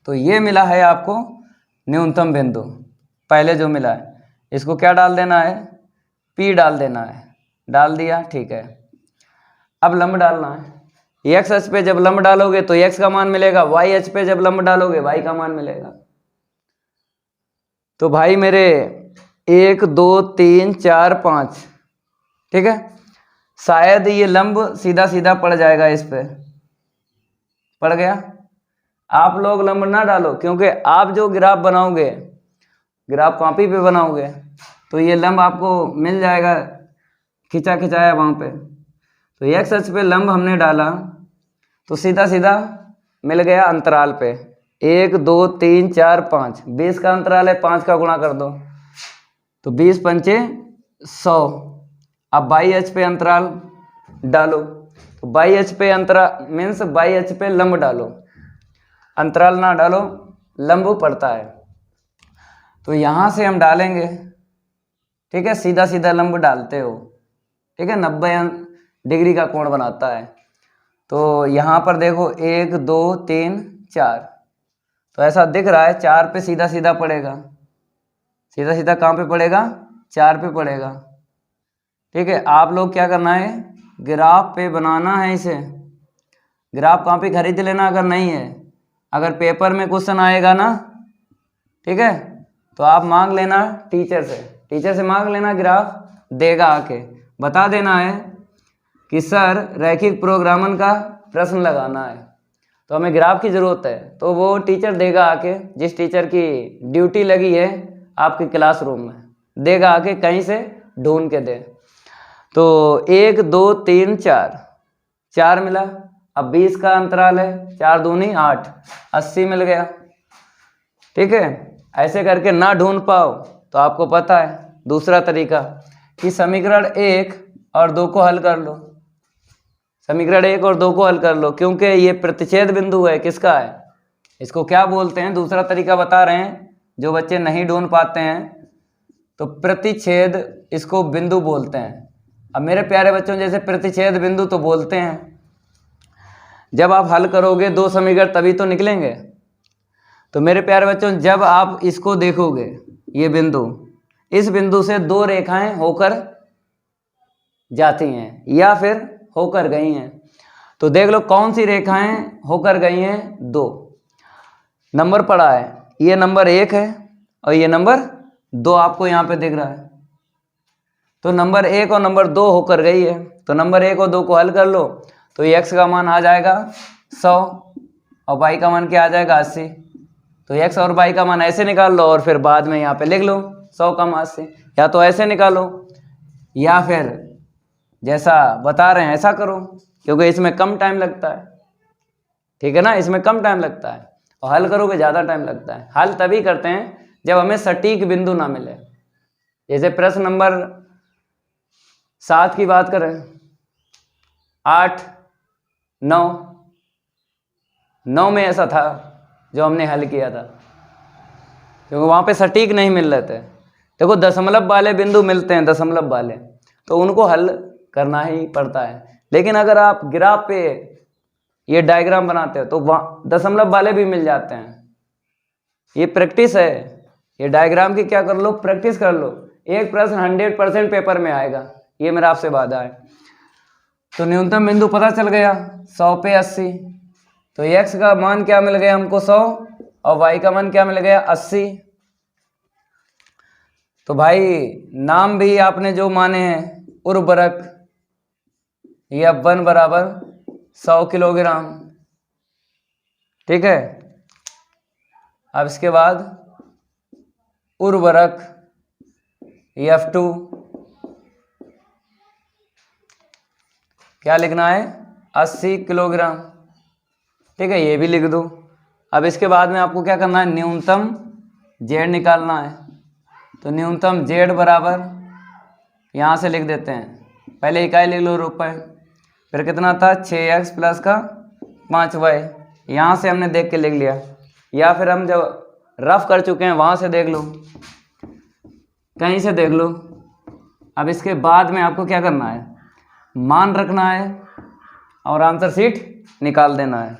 तो ये मिला है आपको न्यूनतम बिंदु, पहले जो मिला है। इसको क्या डाल देना है, P डाल देना है। डाल दिया, ठीक है। अब लंब डालना है। एक्स अक्ष पे जब लंब डालोगे तो एक्स का मान मिलेगा, वाई अक्ष पे जब लंब डालोगे वाई का मान मिलेगा। तो भाई मेरे 1 2 3 4 5, ठीक है। शायद ये लंब सीधा सीधा पड़ जाएगा, इस पे पड़ गया। आप लोग लंब ना डालो, क्योंकि आप जो ग्राफ बनाओगे, ग्राफ कॉपी पे बनाओगे, तो ये लंब आपको मिल जाएगा खिंचा खिंचाया वहाँ पे। तो एक्स अक्ष पे लंब हमने डाला तो सीधा सीधा मिल गया अंतराल पे, 1 2 3 4 5, 20 का अंतराल है, 5 का गुणा कर दो तो 20 पंचे 100। अब बाई अक्ष पे अंतराल डालो, तो बाई अक्ष पे अंतराल मीन्स बाई अक्ष पे लंब डालो, अंतराल ना डालो, लंब पड़ता है। तो यहाँ से हम डालेंगे, ठीक है, सीधा सीधा लंब डालते हो, ठीक है, 90 डिग्री का कोण बनाता है। तो यहाँ पर देखो 1 2 3 4, तो ऐसा दिख रहा है 4 पे सीधा सीधा पड़ेगा, सीधा सीधा कहाँ पे पड़ेगा, 4 पे पड़ेगा। ठीक है, आप लोग क्या करना है, ग्राफ पे बनाना है इसे। ग्राफ कहाँ पे खरीद लेना अगर नहीं है, अगर पेपर में क्वेश्चन आएगा ना, ठीक है, तो आप मांग लेना टीचर से मांग लेना, ग्राफ देगा आके बता देना है कि सर रैखिक प्रोग्रामन का प्रश्न लगाना है, तो हमें ग्राफ की ज़रूरत है। तो वो टीचर देगा आके, जिस टीचर की ड्यूटी लगी है आपके क्लासरूम में, देगा आके कहीं से ढूंढ के दे। तो 1 2 3 4 मिला। अब 20 का अंतराल है, 4 दूनी 8, 80 मिल गया। ठीक है, ऐसे करके ना ढूंढ पाओ तो आपको पता है दूसरा तरीका कि समीकरण 1 और 2 को हल कर लो। समीकरण 1 और 2 को हल कर लो, क्योंकि ये प्रतिच्छेद बिंदु है, किसका है, इसको क्या बोलते हैं, दूसरा तरीका बता रहे हैं जो बच्चे नहीं ढूंढ पाते हैं। तो प्रतिच्छेद इसको बिंदु बोलते हैं। अब मेरे प्यारे बच्चों, जैसे प्रतिच्छेद बिंदु तो बोलते हैं, जब आप हल करोगे 2 समीकरण तभी तो निकलेंगे। तो मेरे प्यारे बच्चों, जब आप इसको देखोगे, ये बिंदु, इस बिंदु से 2 रेखाएं होकर जाती हैं या फिर होकर गई हैं, तो देख लो कौन सी रेखाएं होकर गई हैं, 2 नंबर पड़ा है, ये नंबर 1 है और ये नंबर 2 आपको यहाँ पे दिख रहा है। तो नंबर 1 और नंबर 2 होकर गई है, तो नंबर 1 और 2 को हल कर लो, तो ये x का मान आ जाएगा 100 और y का मान क्या आ जाएगा 80। तो x और y का मान ऐसे निकाल लो और फिर बाद में यहाँ पे लिख लो 100 कम 80, या तो ऐसे निकालो या फिर जैसा बता रहे हैं ऐसा करो, क्योंकि इसमें कम टाइम लगता है। ठीक है ना, इसमें कम टाइम लगता है और हल करोगे ज़्यादा टाइम लगता है। हल तभी करते हैं जब हमें सटीक बिंदु ना मिले। जैसे प्रश्न नंबर 7 की बात करें, 8 9 में ऐसा था जो हमने हल किया था, क्योंकि वहाँ पे सटीक नहीं मिल रहे थे। देखो दशमलव वाले बिंदु मिलते हैं, दशमलव वाले, तो उनको हल करना ही पड़ता है। लेकिन अगर आप ग्राफ पे ये डायग्राम बनाते हो तो वहाँ दशमलव वाले भी मिल जाते हैं। ये प्रैक्टिस है, ये डायग्राम की क्या कर लो, प्रैक्टिस कर लो। एक प्रश्न 100% पेपर में आएगा, ये मेरा आपसे वादा है। तो न्यूनतम बिंदु पता चल गया 100 पे 80, तो x का मान क्या मिल गया हमको 100 और y का मान क्या मिल गया 80। तो भाई नाम भी आपने जो माने हैं, उर्वरक, या 1 बराबर 100 किलोग्राम। ठीक है, अब इसके बाद उर्वरक F2 क्या लिखना है 80 किलोग्राम। ठीक है, ये भी लिख दो। अब इसके बाद में आपको क्या करना है, न्यूनतम Z निकालना है। तो न्यूनतम Z बराबर यहाँ से लिख देते हैं, पहले इकाई लिख लो रुपए, फिर कितना था 6x प्लस का 5y, यहाँ से हमने देख के लिख लिया, या फिर हम जब रफ कर चुके हैं वहाँ से देख लो, कहीं से देख लो। अब इसके बाद में आपको क्या करना है, मान रखना है और आंसर शीट निकाल देना है।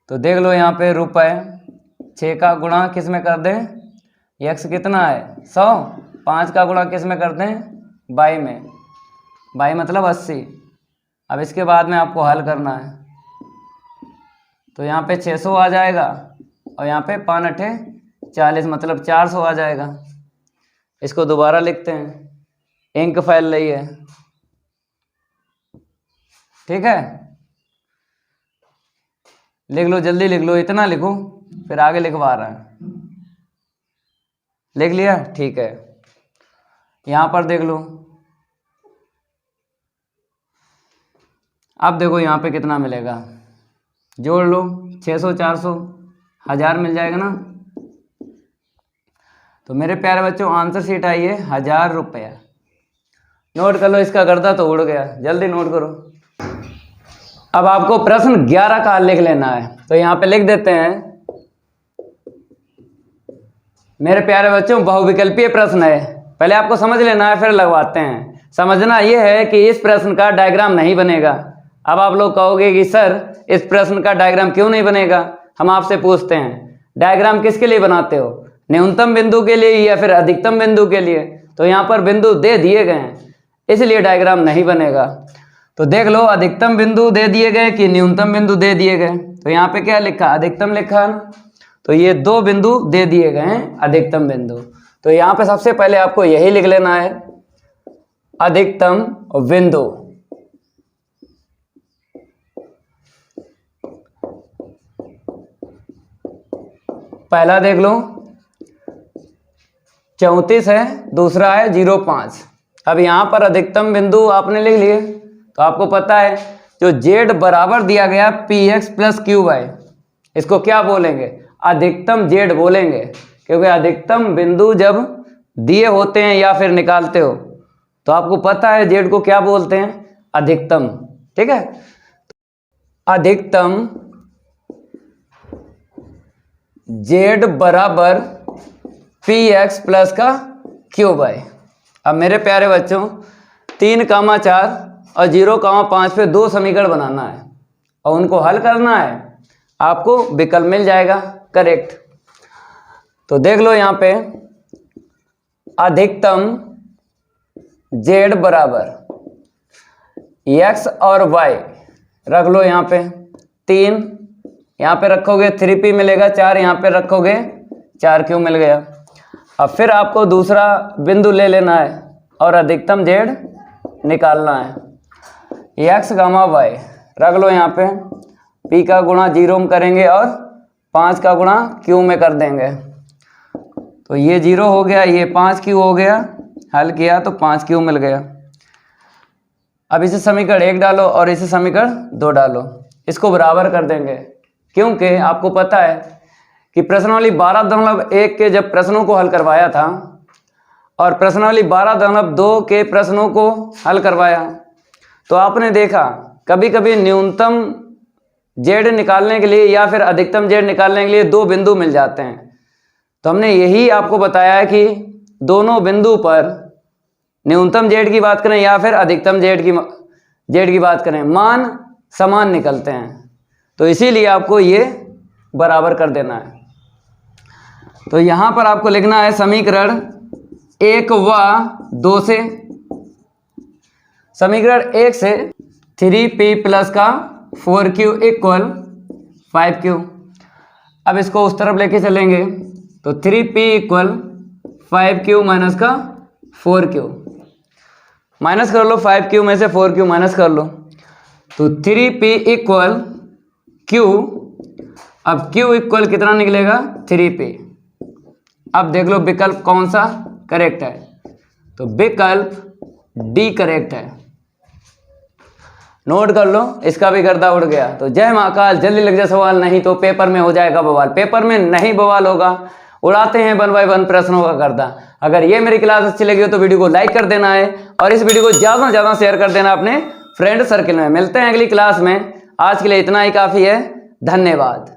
तो देख लो यहाँ पे रुपए 6 का गुणा किस में कर दें, x कितना है 100, 5 का गुणा किस में कर दें y में, y मतलब 80। अब इसके बाद में आपको हल करना है, तो यहाँ पे 600 आ जाएगा और यहाँ पे 5 अठे 40 मतलब 400 आ जाएगा। इसको दोबारा लिखते हैं, इंक फाइल लिए, ठीक है, लिख लो जल्दी लिख लो, इतना लिखो फिर आगे लिखवा रहा है। लिख लिया, ठीक है। यहाँ पर देख लो, अब देखो यहाँ पे कितना मिलेगा, जोड़ लो 600 400 1000 मिल जाएगा ना। तो मेरे प्यारे बच्चों आंसर शीट आई है 1000 रुपया। नोट कर लो, इसका गर्दा तो उड़ गया, जल्दी नोट करो। अब आपको प्रश्न 11 का हल लिख लेना है, तो यहाँ पे लिख देते हैं। मेरे प्यारे बच्चों बहुविकल्पीय प्रश्न है, पहले आपको समझ लेना है फिर लगवाते हैं। समझना यह है कि इस प्रश्न का डायग्राम नहीं बनेगा। अब आप लोग कहोगे कि सर इस प्रश्न का डायग्राम क्यों नहीं बनेगा, हम आपसे पूछते हैं डायग्राम किसके लिए बनाते हो, न्यूनतम बिंदु के लिए या फिर अधिकतम बिंदु के लिए। तो यहाँ पर बिंदु दे दिए गए हैं इसलिए डायग्राम नहीं बनेगा। तो देख लो अधिकतम बिंदु दे दिए गए कि न्यूनतम बिंदु दे दिए गए। तो यहाँ पे क्या लिखा, अधिकतम लिखा है ना। तो ये दो बिंदु दे दिए गए हैं अधिकतम बिंदु। तो यहाँ पे सबसे पहले आपको यही लिख लेना है अधिकतम बिंदु। पहला देख लो 34 है, दूसरा है 0.5। अब यहाँ पर अधिकतम बिंदु आपने लिख लिए तो आपको पता है जो जेड बराबर दिया गया px प्लस क्यू वाई, इसको क्या बोलेंगे, अधिकतम जेड बोलेंगे, क्योंकि अधिकतम बिंदु जब दिए होते हैं या फिर निकालते हो तो आपको पता है जेड को क्या बोलते हैं, अधिकतम। ठीक है, अधिकतम जेड बराबर px प्लस का क्यू वाई। अब मेरे प्यारे बच्चों 3,4 और 0,5 पे दो समीकरण बनाना है और उनको हल करना है, आपको विकल्प मिल जाएगा करेक्ट। तो देख लो यहाँ पे अधिकतम z बराबर x और y रख लो, यहाँ पे 3 यहाँ पे रखोगे 3p मिलेगा, 4 यहाँ पे रखोगे 4q मिल गया। अब फिर आपको दूसरा बिंदु ले लेना है और अधिकतम z निकालना है, x, y रख लो यहाँ पे, p का गुणा 0 में करेंगे और 5 का गुणा q में कर देंगे। तो ये 0 हो गया, ये 5q हो गया, हल किया तो 5q मिल गया। अब इसे समीकरण 1 डालो और इसे समीकरण 2 डालो, इसको बराबर कर देंगे, क्योंकि आपको पता है कि प्रश्नावली 12.1 के जब प्रश्नों को हल करवाया था और प्रश्नावली 12.2 के प्रश्नों को हल करवाया तो आपने देखा कभी कभी न्यूनतम जेड निकालने के लिए या फिर अधिकतम जेड निकालने के लिए दो बिंदु मिल जाते हैं। तो हमने यही आपको बताया है कि दोनों बिंदु पर न्यूनतम जेड की बात करें या फिर अधिकतम जेड की बात करें, मान समान निकलते हैं। तो इसीलिए आपको ये बराबर कर देना है। तो यहाँ पर आपको लिखना है समीकरण 1 व 2 से, समीकरण 1 से 3p प्लस का 4q इक्वल 5q। अब इसको उस तरफ लेके चलेंगे तो 3p इक्वल 5q माइनस का 4q, माइनस कर लो 5q में से 4q माइनस कर लो तो 3p इक्वल q। अब q इक्वल कितना निकलेगा 3p। अब देख लो विकल्प कौन सा करेक्ट है, तो विकल्प डी करेक्ट है। नोट कर लो, इसका भी गर्दा उड़ गया। तो जय महाकाल, जल्दी लग जाए सवाल, नहीं तो पेपर में हो जाएगा बवाल। पेपर में नहीं बवाल होगा, उड़ाते हैं 1 बाय 1 प्रश्नों का गर्दा। अगर ये मेरी क्लास अच्छी लगी हो तो वीडियो को लाइक कर देना है और इस वीडियो को ज़्यादा से ज़्यादा शेयर कर देना अपने फ्रेंड सर्किल में। मिलते हैं अगली क्लास में, आज के लिए इतना ही काफ़ी है। धन्यवाद।